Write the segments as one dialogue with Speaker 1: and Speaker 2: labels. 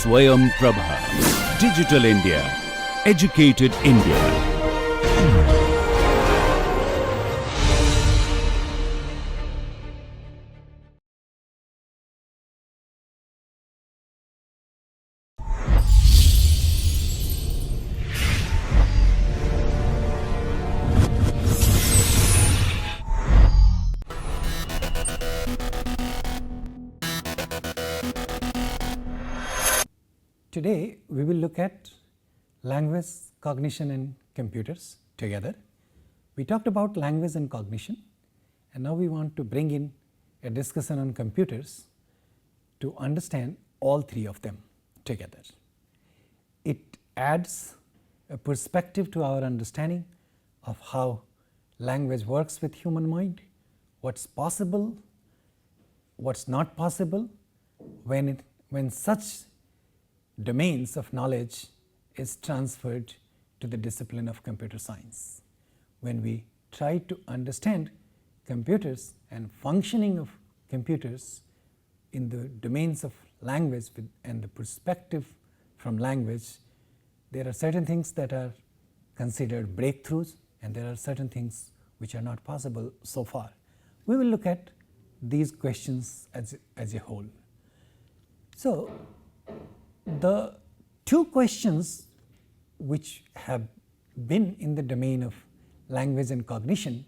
Speaker 1: Swayam Prabha. Digital India. Educated India.
Speaker 2: Today we will look at language, cognition and computers together. We talked about language and cognition, and now we want to bring in a discussion on computers to understand all three of them together. It adds a perspective to our understanding of how language works with human mind, what's possible, what's not possible when such domains of knowledge is transferred to the discipline of computer science. When we try to understand computers and functioning of computers in the domains of language and the perspective from language, there are certain things that are considered breakthroughs and there are certain things which are not possible so far. We will look at these questions as a whole. So, the two questions which have been in the domain of language and cognition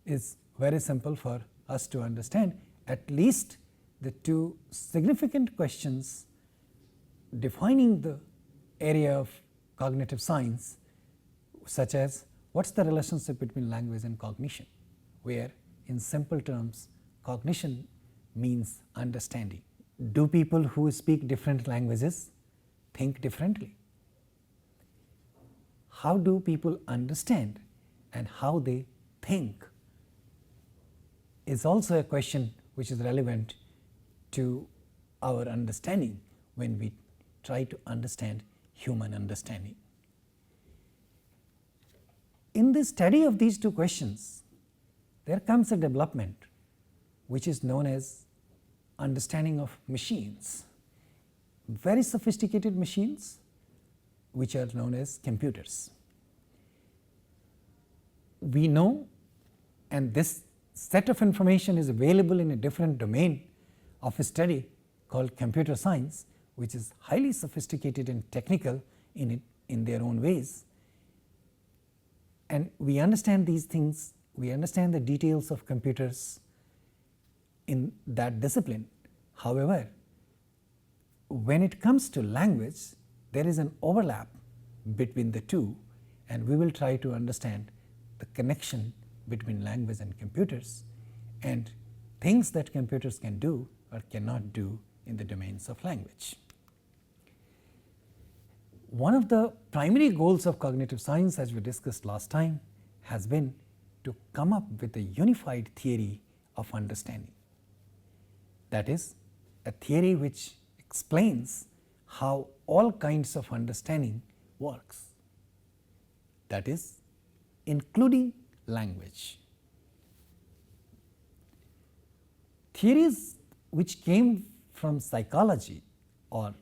Speaker 2: is very simple for us to understand. At least the two significant questions defining the area of cognitive science, such as what is the relationship between language and cognition, where in simple terms cognition means understanding. Do people who speak different languages think differently? How do people understand and how they think is also a question which is relevant to our understanding when we try to understand human understanding. In the study of these two questions, there comes a development which is known as understanding of machines, very sophisticated machines which are known as computers. We know, and this set of information is available in a different domain of a study called computer science, which is highly sophisticated and technical in their own ways, and we understand these things, we understand the details of computers in that discipline. However, when it comes to language, there is an overlap between the two, and we will try to understand the connection between language and computers and things that computers can do or cannot do in the domains of language. One of the primary goals of cognitive science, as we discussed last time, has been to come up with a unified theory of understanding. That is, a theory which explains how all kinds of understanding works, that is, including language. Theories which came from psychology or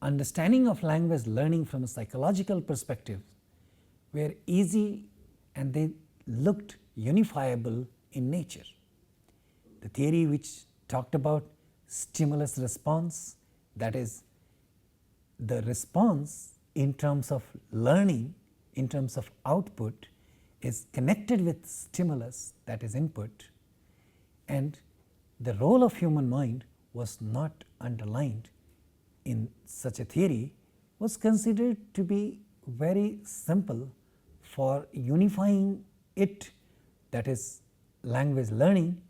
Speaker 2: understanding of language learning from a psychological perspective were easy and they looked unifiable in nature. The theory which talked about stimulus response, that is, the response in terms of learning, in terms of output, is connected with stimulus, that is input, and the role of human mind was not underlined in such a theory, was considered to be very simple for unifying it, that is language learning,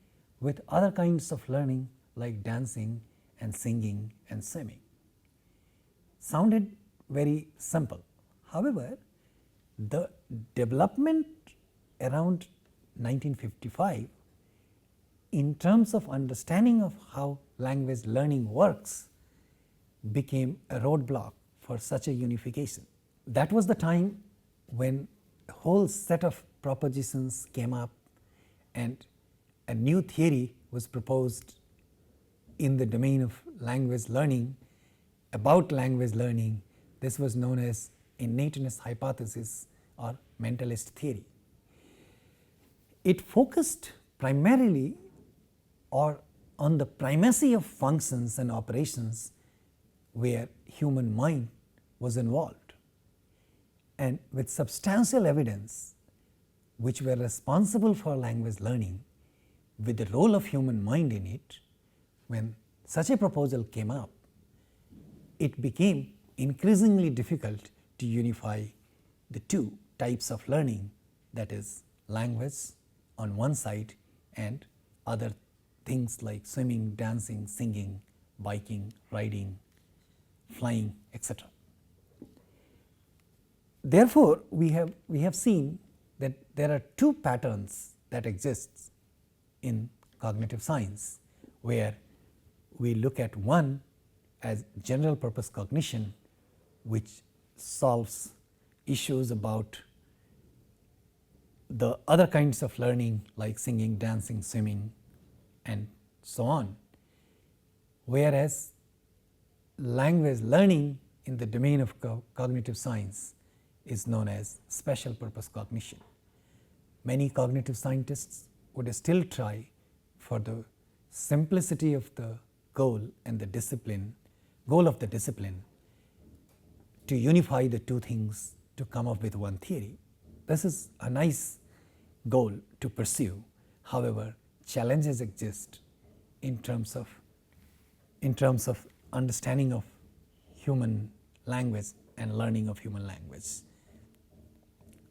Speaker 2: with other kinds of learning like dancing and singing and swimming. Sounded very simple. However, the development around 1955 in terms of understanding of how language learning works became a roadblock for such a unification. That was the time when a whole set of propositions came up and a new theory was proposed in the domain of language learning, about language learning. This was known as innateness hypothesis or mentalist theory. It focused primarily or on the primacy of functions and operations where human mind was involved, and with substantial evidence which were responsible for language learning, with the role of human mind in it, when such a proposal came up, it became increasingly difficult to unify the two types of learning, that is language on one side and other things like swimming, dancing, singing, biking, riding, flying, etc. Therefore, we have seen that there are two patterns that exist in cognitive science, where we look at one as general purpose cognition, which solves issues about the other kinds of learning like singing, dancing, swimming and so on, whereas language learning in the domain of cognitive science is known as special purpose cognition. Many cognitive scientists would still try, for the simplicity of the goal and the goal of the discipline, to unify the two things to come up with one theory. This is a nice goal to pursue. However, challenges exist in terms of understanding of human language and learning of human language,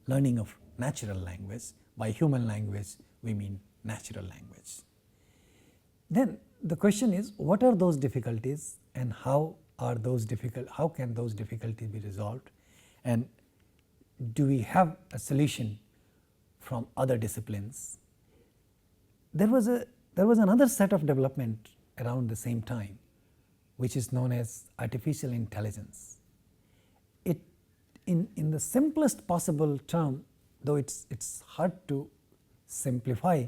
Speaker 2: learning of natural language. By human language we mean natural language. Then the question is, what are those difficulties and how can those difficulties be resolved, and do we have a solution from other disciplines? There was another set of development around the same time, which is known as artificial intelligence. It, in the simplest possible term, though it's hard to simplify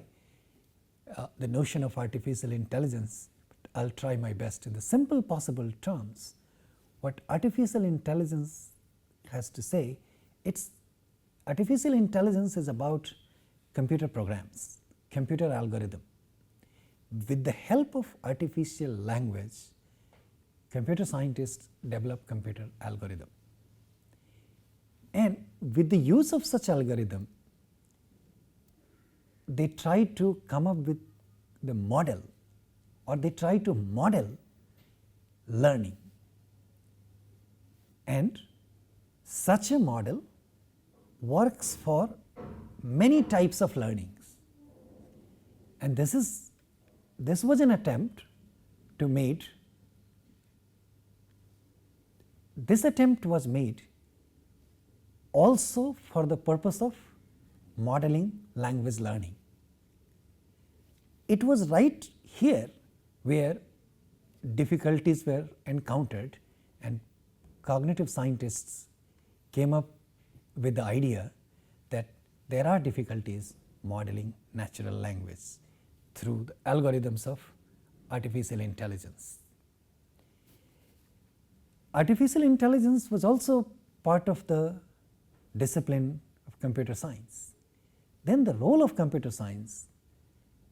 Speaker 2: the notion of artificial intelligence, but I'll try my best in the simple possible terms. What artificial intelligence has to say, artificial intelligence is about computer programs, computer algorithm. With the help of artificial language, computer scientists develop computer algorithm, and with the use of such algorithm, they try to come up with the model, or they try to model learning, and such a model works for many types of learnings. And this was an attempt to made, this attempt was made also for the purpose of modeling language learning. It was right here where difficulties were encountered, and cognitive scientists came up with the idea that there are difficulties modeling natural language through the algorithms of artificial intelligence. Artificial intelligence was also part of the discipline of computer science. Then the role of computer science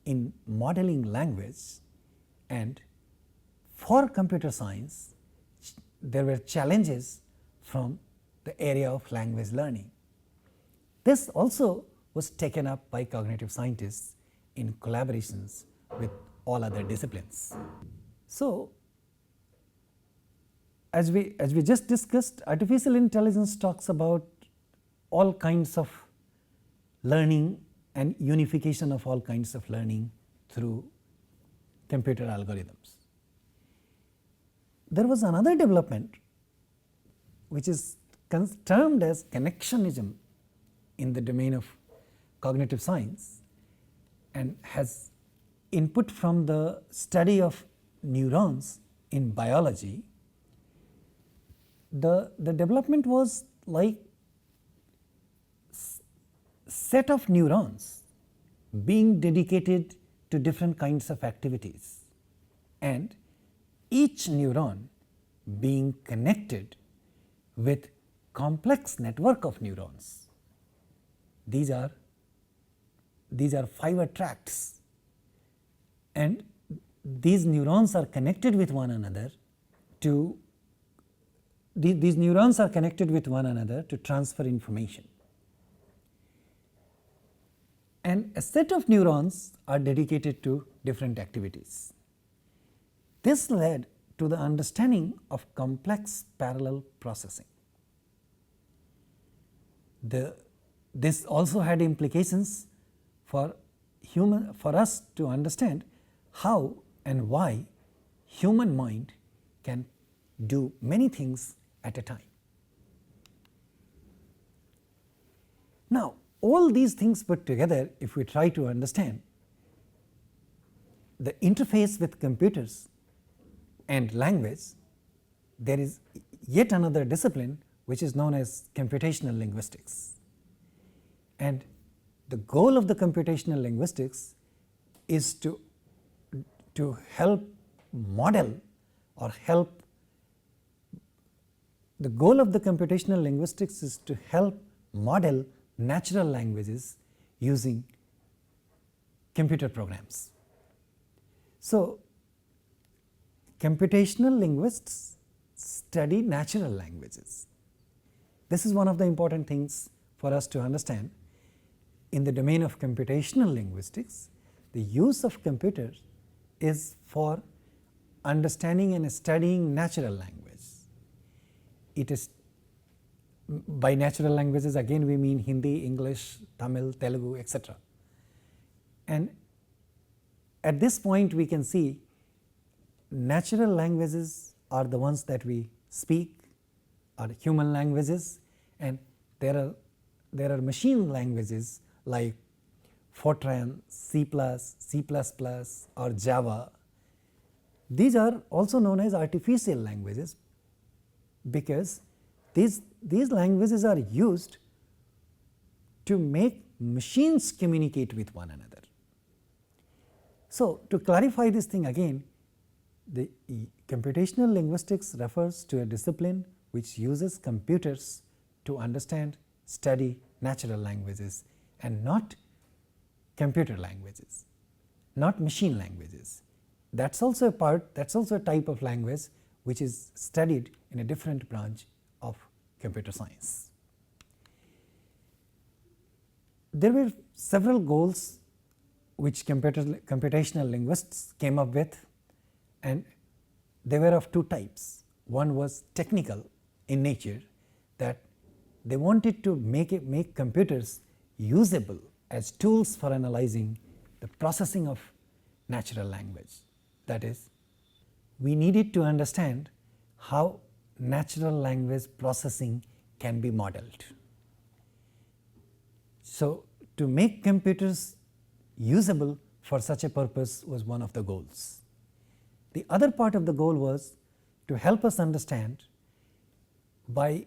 Speaker 2: in modeling language, and for computer science there were challenges from the area of language learning. This also was taken up by cognitive scientists in collaborations with all other disciplines. So, as we just discussed, artificial intelligence talks about all kinds of learning and unification of all kinds of learning through computer algorithms. There was another development which is termed as connectionism in the domain of cognitive science, and has input from the study of neurons in biology. The development was like set of neurons being dedicated to different kinds of activities, and each neuron being connected with complex network of neurons. These are fiber tracts, and these neurons are connected with one another to transfer information. And a set of neurons are dedicated to different activities. This led to the understanding of complex parallel processing. This also had implications for us to understand how and why human mind can do many things at a time. Now, all these things put together, if we try to understand the interface with computers and language, there is yet another discipline which is known as computational linguistics. And the goal of the computational linguistics is to help model or help. The goal of the computational linguistics is to help model natural languages using computer programs. So, computational linguists study natural languages. This is one of the important things for us to understand. In the domain of computational linguistics, the use of computers is for understanding and studying natural language. It is, by natural languages again we mean Hindi, English, Tamil, Telugu, etc. And at this point we can see natural languages are the ones that we speak, are human languages, and there are machine languages like Fortran, C++, C++ or Java. These are also known as artificial languages because these languages are used to make machines communicate with one another. So, to clarify this thing again, the computational linguistics refers to a discipline which uses computers to understand, study natural languages and not computer languages, not machine languages. That's also a type of language which is studied in a different branch of computer science. There were several goals which computational linguists came up with, and they were of two types. One was technical in nature, that they wanted to make computers usable as tools for analyzing the processing of natural language. That is, we needed to understand how natural language processing can be modeled. So, to make computers usable for such a purpose was one of the goals. The other part of the goal was to help us understand, by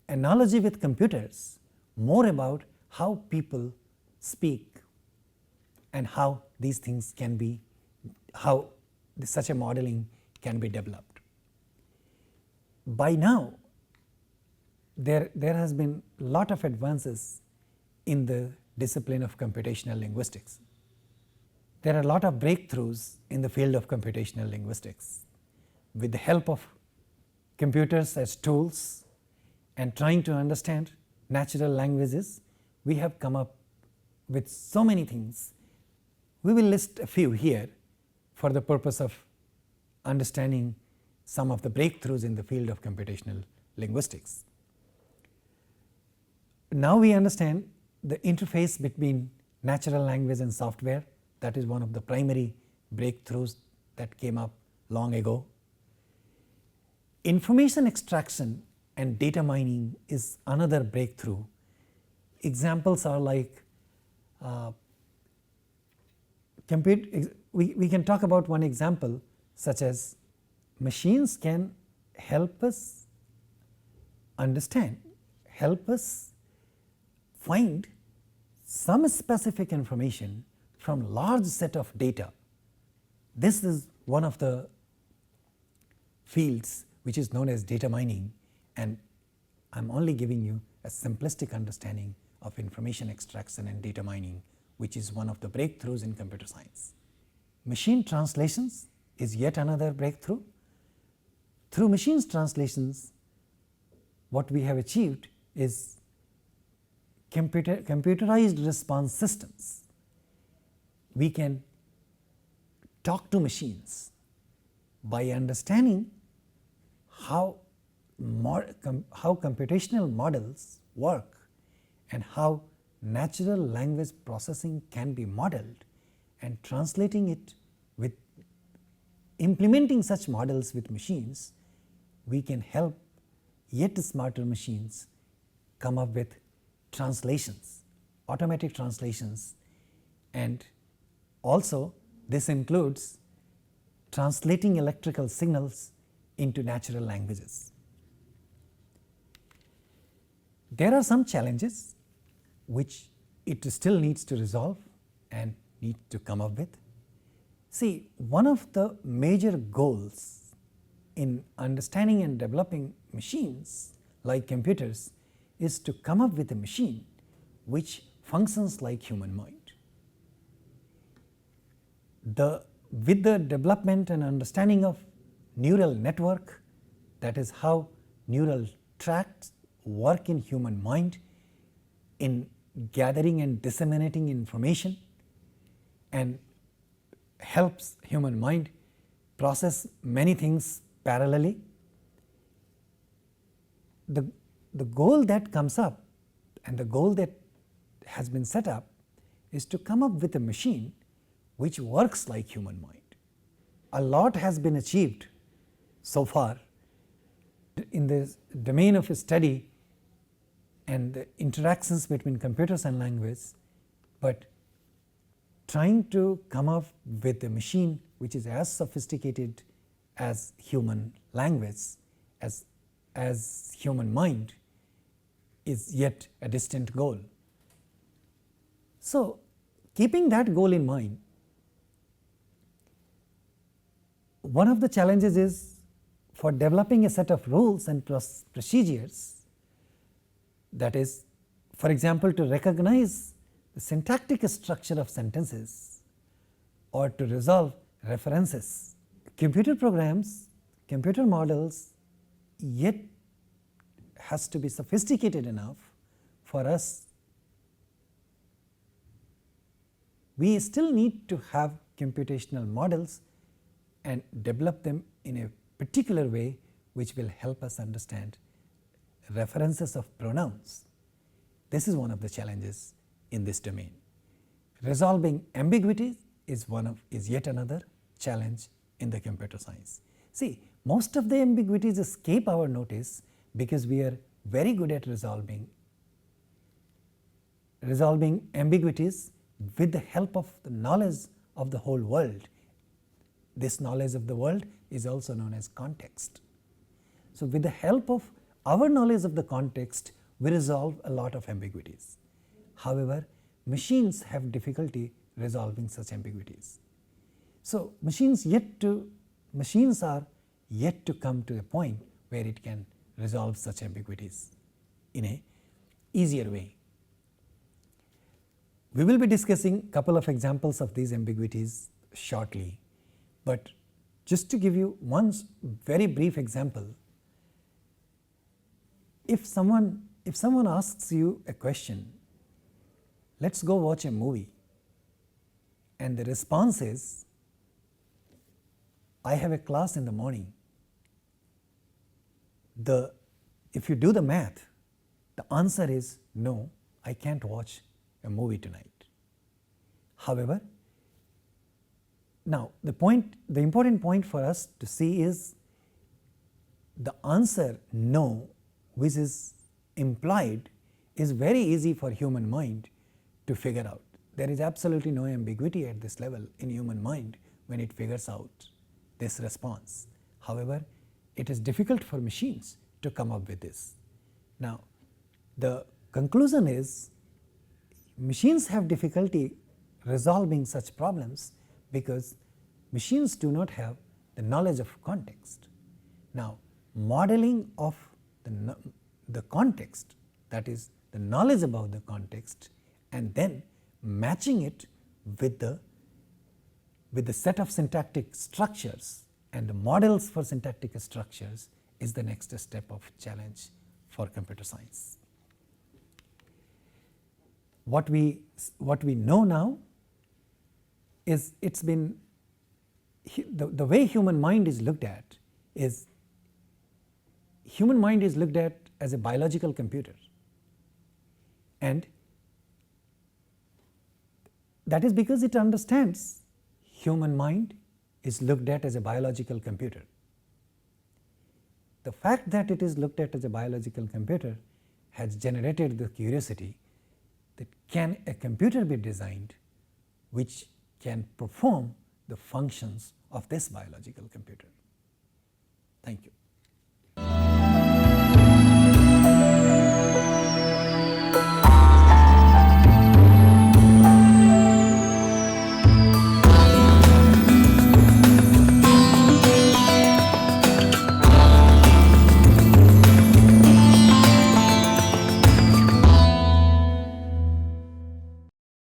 Speaker 2: analogy with computers, more about how people speak and how these things can be, how such a modeling can be developed. By now, there has been a lot of advances in the discipline of computational linguistics. There are a lot of breakthroughs in the field of computational linguistics. With the help of computers as tools and trying to understand natural languages, we have come up with so many things. We will list a few here for the purpose of understanding some of the breakthroughs in the field of computational linguistics. Now we understand the interface between natural language and software. That is one of the primary breakthroughs that came up long ago. Information extraction and data mining is another breakthrough. Examples are like we can talk about one example, such as machines can help us understand, help us find some specific information from large set of data. This is one of the fields which is known as data mining, and I am only giving you a simplistic understanding of information extraction and data mining, which is one of the breakthroughs in computer science. Machine translations is yet another breakthrough. Through machine translations, what we have achieved is computerized response systems. We can talk to machines by understanding how computational models work and how natural language processing can be modeled, and translating it with implementing such models with machines, we can help yet smarter machines come up with translations, automatic translations, and also this includes translating electrical signals into natural languages. There are some challenges which it still needs to resolve and need to come up with. See, one of the major goals in understanding and developing machines like computers is to come up with a machine which functions like human mind. With the development and understanding of neural network, that is how neural tracts work in human mind in gathering and disseminating information, and helps human mind process many things parallelly. The goal that comes up and the goal that has been set up is to come up with a machine which works like human mind. A lot has been achieved so far in the domain of study and the interactions between computers and language, but trying to come up with a machine which is as sophisticated as human language, as human mind, is yet a distant goal. So, keeping that goal in mind, one of the challenges is for developing a set of rules and procedures, that is, for example, to recognize the syntactic structure of sentences or to resolve references. Computer programs, computer models yet has to be sophisticated enough for us. We still need to have computational models and develop them in a particular way which will help us understand references of pronouns. This is one of the challenges in this domain. Resolving ambiguities is yet another challenge in the computer science. See, most of the ambiguities escape our notice because we are very good at resolving ambiguities with the help of the knowledge of the whole world. This knowledge of the world is also known as context. So, with the help of our knowledge of the context, we resolve a lot of ambiguities. However, machines have difficulty resolving such ambiguities. So, machines are yet to come to a point where it can resolve such ambiguities in a easier way. We will be discussing a couple of examples of these ambiguities shortly, but just to give you one very brief example, if someone asks you a question, let us go watch a movie, and the response is, I have a class in the morning. If you do the math, the answer is no, I can't watch a movie tonight. However, now the important point for us to see is the answer no, which is implied, is very easy for human mind to figure out. There is absolutely no ambiguity at this level in human mind when it figures out this response. However, it is difficult for machines to come up with this. Now, the conclusion is machines have difficulty resolving such problems because machines do not have the knowledge of context. Now, modeling of the context, that is the knowledge about the context, and then matching it with the set of syntactic structures and the models for syntactic structures is the next step of challenge for computer science. What we know now is the way human mind is looked at is human mind is looked at as a biological computer, and that is because it understands human mind is looked at as a biological computer. The fact that it is looked at as a biological computer has generated the curiosity that can a computer be designed which can perform the functions of this biological computer. Thank you.